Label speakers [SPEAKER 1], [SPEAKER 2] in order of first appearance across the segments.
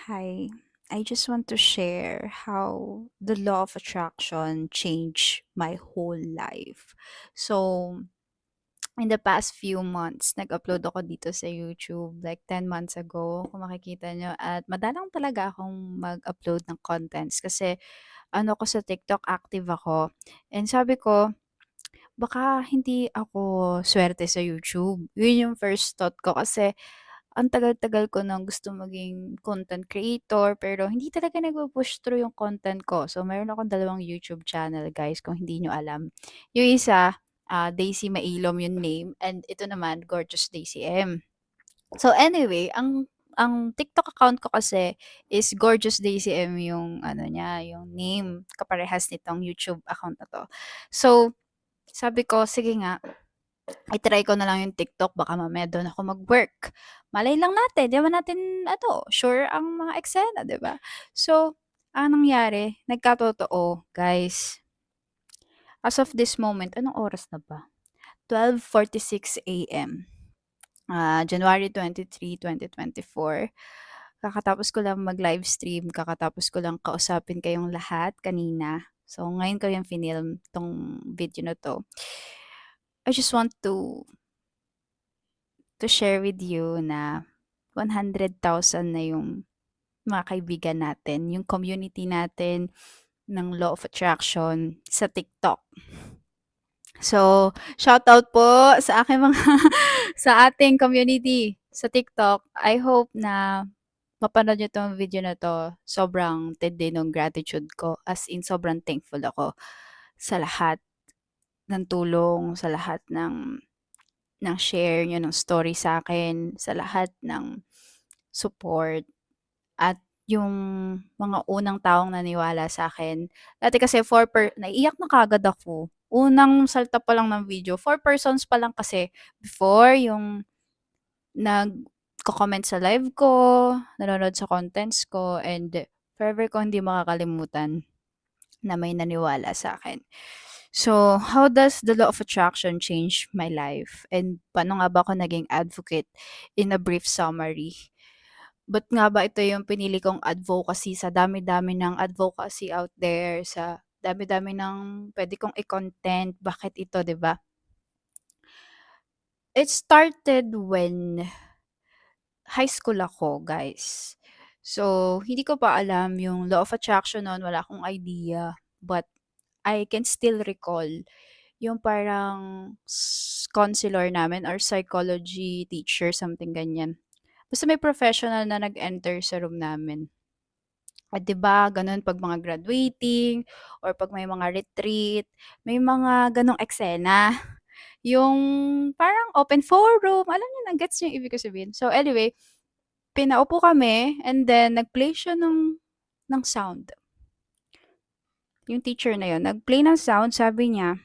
[SPEAKER 1] Hi, I just want to share how the law of attraction changed my whole life. So, in the past few months, nag-upload ako dito sa YouTube like 10 months ago, kung makikita nyo. At madalang talaga akong mag-upload ng contents kasi ano ko sa TikTok, active ako. And sabi ko, baka hindi ako swerte sa YouTube. Yun yung first thought ko kasi ang tagal-tagal ko ng gusto maging content creator pero hindi talaga nagpu-push through yung content ko. So, meron akong dalawang YouTube channel guys kung hindi nyo alam. Yung isa, Daisy Mailom yung name and ito naman, Gorgeous Daisy M. So anyway, ang TikTok account ko kasi is Gorgeous Daisy M yung ano niya, yung name kaparehas nitong YouTube account na 'to. So, sabi ko, sige nga, i-try ko na lang yung TikTok baka mamaya dun ako mag-work. Malay lang natin, 'di naman natin ano, sure ang mga eksena, 'di ba? So, ang nangyari, nagkatotoo, guys. As of this moment, anong oras na ba? 12:46 AM. January 23, 2024. Kakatapos ko lang mag-livestream, kakatapos ko lang kausapin kayong lahat kanina. So, ngayon ko yung finilm 'tong video na 'to. I just want to share with you na 100,000 na yung mga kaibigan natin, yung community natin ng Law of Attraction sa TikTok. So, shoutout po sa aking mga sa ating community sa TikTok. I hope na mapanood niyo 'tong video na 'to. Sobrang tindi nung gratitude ko, as in sobrang thankful ako sa lahat ng tulong, sa lahat ng share niyo ng story sa akin, sa lahat ng support. At yung mga unang taong naniwala sa'kin, dati kasi naiiyak na kaagad ako. Unang salta pa lang ng video, 4 persons pa lang kasi before yung nagko-comment sa live ko, nanonood sa contents ko, and forever ko hindi makakalimutan na may naniwala sa'kin. So, how does the law of attraction change my life? And paano nga ba ako naging advocate in a brief summary? Ba't nga ba ito yung pinili kong advocacy sa dami-dami ng advocacy out there, sa dami-dami ng puwede kong i-content, bakit ito, 'di ba? It started when high school ako, guys. So, hindi ko pa alam yung law of attraction no'n, wala akong idea, but I can still recall yung parang counselor namin or psychology teacher, something ganyan. Basta may professional na nag-enter sa room namin. At 'di ba gano'n 'pag mga graduating or 'pag may mga retreat, may mga gano'ng eksena. Yung parang open forum, alam niyo na, gets niyo yung ibig ko sabihin. So anyway, pinaupo kami and then nag-play siya ng sound. Yung teacher na yun, nag-play ng sound, sabi niya,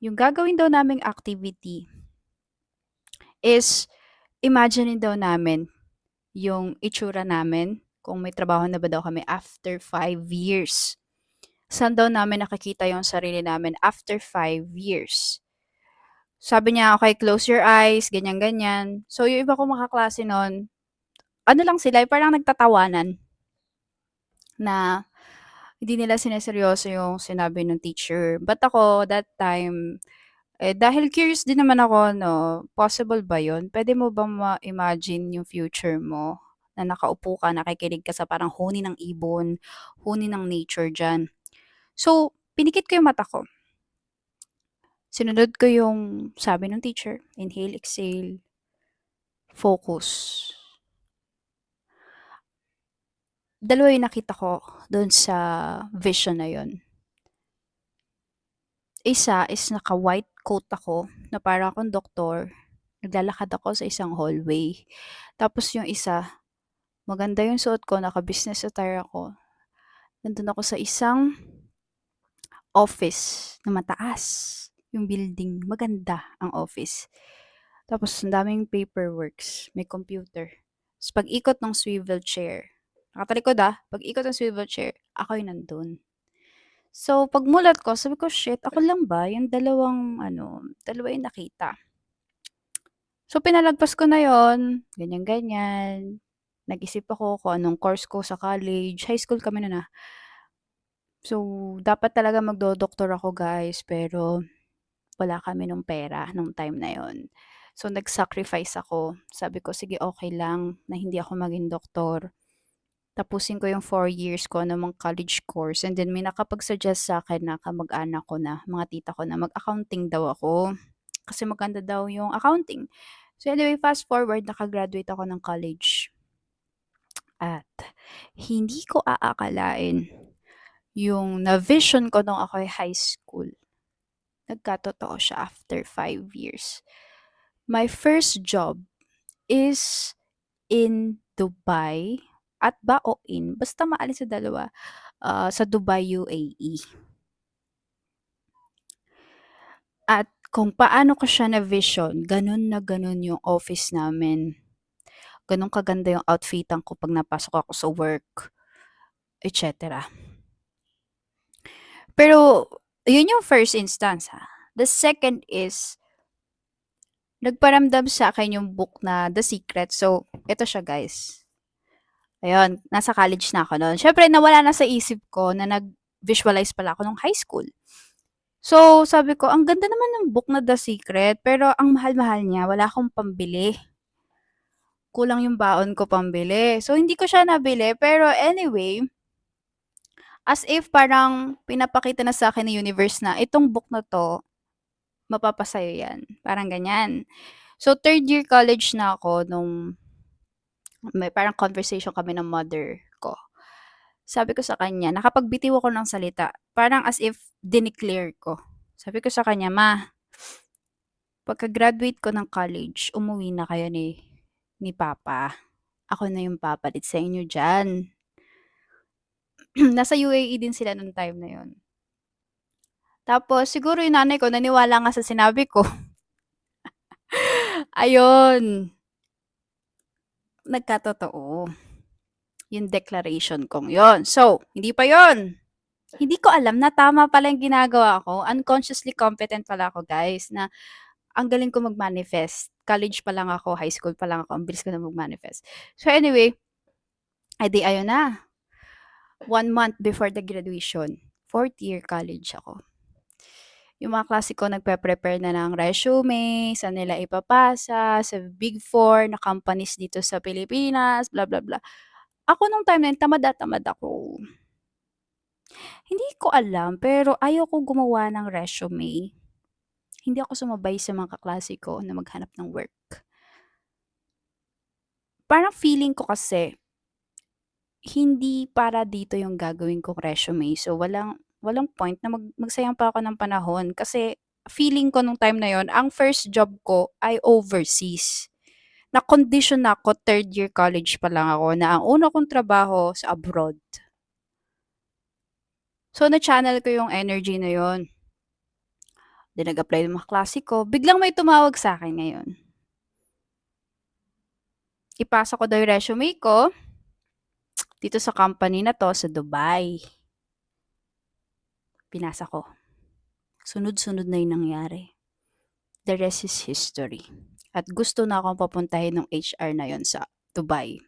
[SPEAKER 1] yung gagawin daw naming activity is imaginin daw namin yung itsura namin kung may trabaho na ba daw kami after 5 years. Saan daw namin nakikita yung sarili namin after 5 years. Sabi niya, "Okay, close your eyes," ganyan-ganyan. So, yung iba kong mga kaklase nun, ano lang sila, yung parang nagtatawanan na hindi nila sineryoso yung sinabi ng teacher. But ako, that time, dahil curious din naman ako 'no, possible ba yun? Puwede mo bang ma-imagine yung future mo na nakaupo ka, nakikinig ka sa parang huni ng ibon, huni ng nature diyan. So, pinikit ko yung mata ko. Sinunod ko yung sabi ng teacher, inhale, exhale, focus. Dalawa yung nakita ko dun sa vision na yun. Isa is naka-white coat ako na para akong doktor. Naglalakad ako sa isang hallway. Tapos yung isa, maganda yung suot ko, naka-business attire ako. Nandun ako sa isang office na mataas. Yung building, maganda ang office. Tapos ang daming paperworks, may computer. Tapos pag-ikot ng swivel chair, nakatalikod pag-ikot ng swivel chair, ako yung nandun. So, pagmulat ko, sabi ko, "Shit, ako lang ba yung dalawa yung nakita?" So, pinalagpas ko na yon, ganyan-ganyan. Nag-isip ako kung anong course ko sa college, high school kami no'n, So, dapat talaga magdodoktor ako guys, pero wala kami nung pera nung time na yon. So, nag-sacrifice ako. Sabi ko, sige okay lang na hindi ako maging doktor. Tapusin ko yung 4 years ko namang college course and then may nakapag-suggest sa'kin na kamag-anak ko na, mga tita ko na mag-accounting daw ako, kasi maganda daw yung accounting. So anyway, fast forward naka-graduate ako ng college at hindi ko aakalain yung na-vision ko nung ako'y high school, nagkatotoo siya after 5 years. My first job is in Dubai at ba o in, basta maalin sa dalawa, sa Dubai, UAE. At kung paano ko siya na-vision, gano'n yung office namin. Gano'n kaganda yung outfitan ko 'pag napasok ako sa work, et cetera. Pero yun yung first instance, ha. The second is, nagparamdam sa'kin yung book na The Secret. So, eto siya guys, ayun, nasa college na ako nun. Siyempre nawala na sa isip ko na nag-visualize pala ako nung high school. So, sabi ko, ang ganda naman ng book na The Secret, pero ang mahal-mahal niya, wala akong pambili. Kulang yung baon ko pambili. So, hindi ko siya nabili. Pero anyway, as if parang pinapakita na sa akin ng universe na itong book na to, mapapasayo yan. Parang ganyan. So, third year college na ako nung may parang conversation kami ng mother ko. Sabi ko sa kanya, nakapagbitiw ako ng salita. Parang as if dineclare ko. Sabi ko sa kanya, Ma, pagka-graduate ko ng college, umuwi na kayo ni Papa. Ako na yung papalit sa inyo diyan. Nasa UAE din sila nung time na yun. Tapos siguro yung nanay ko naniwala nga sa sinabi ko. Ayun, nagkatotoo yung declaration kong yon. So, hindi pa yon. Hindi ko alam na tama pala yung ginagawa ko. Unconsciously competent pala ako guys, na ang galing ko mag-manifest. College pa lang ako, high school pa lang ako, ang bilis ko na mag-manifest. So anyway, edi ayun na. 1 month before the graduation, fourth year college ako. Yung mga klase ko nagpe-prepare na ng resume, saan nila ipapasa, sa Big Four na companies dito sa Pilipinas, bla bla bla. Ako nung time na yun, tamad na tamad ako. Hindi ko alam, pero ayaw ko gumawa ng resume. Hindi ako sumabay sa mga kaklase ko na maghanap ng work. Parang feeling ko kasi, hindi para dito yung gagawin kong resume. So, walang walang point na magsayang pa ako ng panahon kasi feeling ko nung time na yon, ang first job ko ay overseas. Na-condition na ako, third year college pa lang ako, na ang una kong trabaho sa abroad. So, na-channel ko yung energy na yon. Then, nag-apply ng mga klase ko. Biglang may tumawag sa akin ngayon. Ipasa ko daw yung resume ko dito sa company na 'to sa Dubai. Pinasa ko. Sunod-sunod na yung nangyari. The rest is history. At gusto na akong papuntahin ng HR na yon sa Dubai.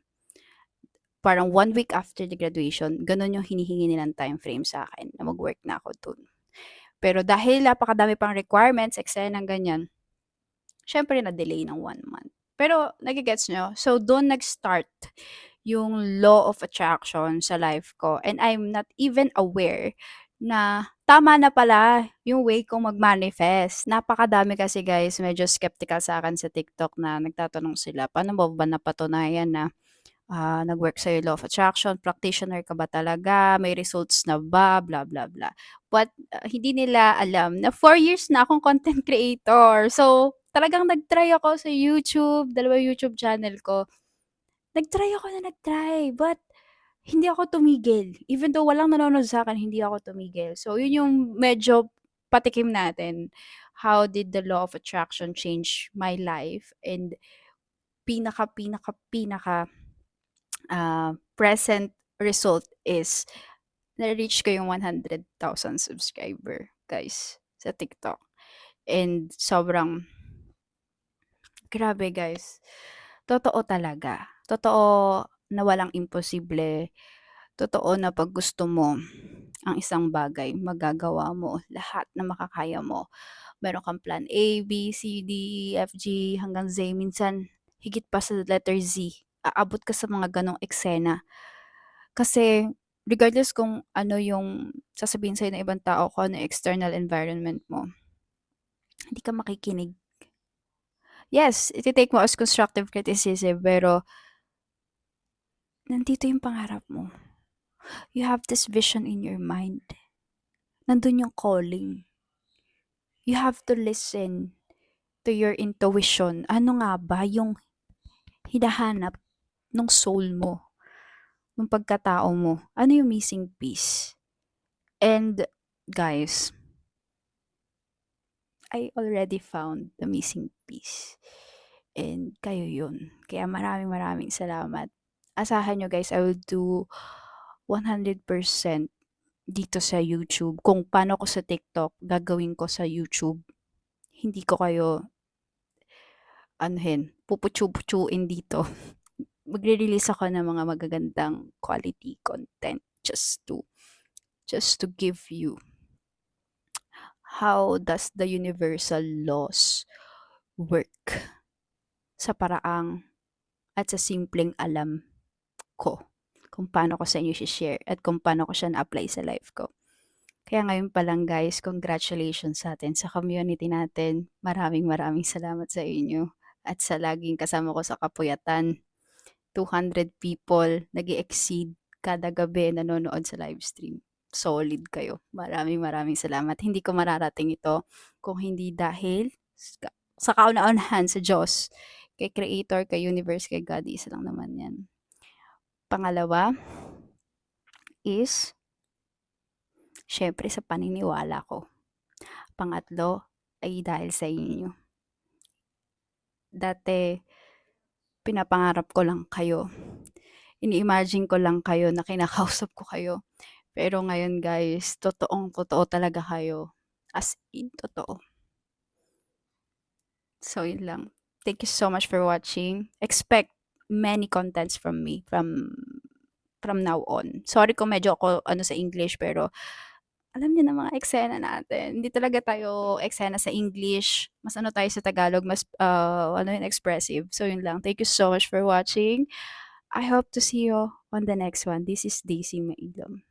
[SPEAKER 1] Parang 1 week after the graduation, gano'n yung hinihingi nilang time frame sa akin na mag-work na ako dun. Pero dahil napakadami pang requirements, eksena ng ganyan, siyempre na-delay ng 1 month. Pero nage-gets niyo? So dun nag-start yung law of attraction sa life ko, and I'm not even aware na tama na pala yung way kong mag-manifest. Napakadami kasi guys, medyo skeptical sa akin sa TikTok na nagtatanong sila, paano mo ba napatunayan na nag-work sa'yo law of attraction, practitioner ka ba talaga, may results na ba, blah, blah, blah. But hindi nila alam na 4 years na akong content creator. So, talagang nag-try ako sa YouTube, 2 YouTube channel ko. Nag-try ako na nag-try, but hindi ako tumigil. Even though walang nanonood sa'kin, hindi ako tumigil. So, yun yung medyo patikim natin. How did the law of attraction change my life? And pinaka, pinaka, pinaka present result is na-reach ko yung 100,000 subscriber, guys, sa TikTok. And sobrang grabe guys. Totoo talaga. Totoo na walang imposible. Totoo na 'pag gusto mo ang isang bagay, magagawa mo lahat na makakaya mo. Meron kang plan A, B, C, D, E, F, G hanggang Z, minsan higit pa sa letter Z, aabot ka sa mga gano'ng eksena. Kasi regardless kung ano yung sasabihin sa'yo ng ibang tao, kung ano yung external environment mo, hindi ka makikinig. Yes, ite-take mo as constructive criticism, pero nandito yung pangarap mo. You have this vision in your mind. Nandun yung calling. You have to listen to your intuition. Ano nga ba yung hinahanap nung soul mo, nung pagkatao mo? Ano yung missing piece? And guys, I already found the missing piece. And kayo yun. Kaya maraming maraming salamat. Asahan nyo guys, I will do 100% dito sa YouTube. Kung paano ko sa TikTok, gagawin ko sa YouTube. Hindi ko kayo puputsu-putsuin dito. Magre-release ako ng mga magagandang quality content just to give you how does the universal laws work sa paraang at sa simpleng alam ko kung paano ko sa inyo share at kung paano ko siya na-apply sa life ko. Kaya ngayon pa lang guys, congratulations sa atin, sa community natin. Maraming maraming salamat sa inyo at sa laging kasama ko sa kapuyatan. 200 people, nag-e-exceed kada gabi nanonood sa live stream. Solid kayo. Maraming maraming salamat. Hindi ko mararating ito kung hindi dahil sa kauna-unahan sa Diyos, kay Creator, kay Universe, kay God, isa lang naman yan. Pangalawa is, syempre sa paniniwala ko. Pangatlo ay dahil sa inyo. Dati, pinapangarap ko lang kayo. Ini-imagine ko lang kayo na kinakausap ko kayo. Pero ngayon guys, totoong-totoo talaga kayo. As in, totoo. So, yun lang. Thank you so much for watching. Expect many contents from me from now on. Sorry kung medyo ako sa English, pero alam niyo na mga eksena natin. Hindi talaga tayo eksena sa English. Mas tayo sa Tagalog, mas yun, expressive. So, yun lang. Thank you so much for watching. I hope to see you on the next one. This is Daisy Mailom.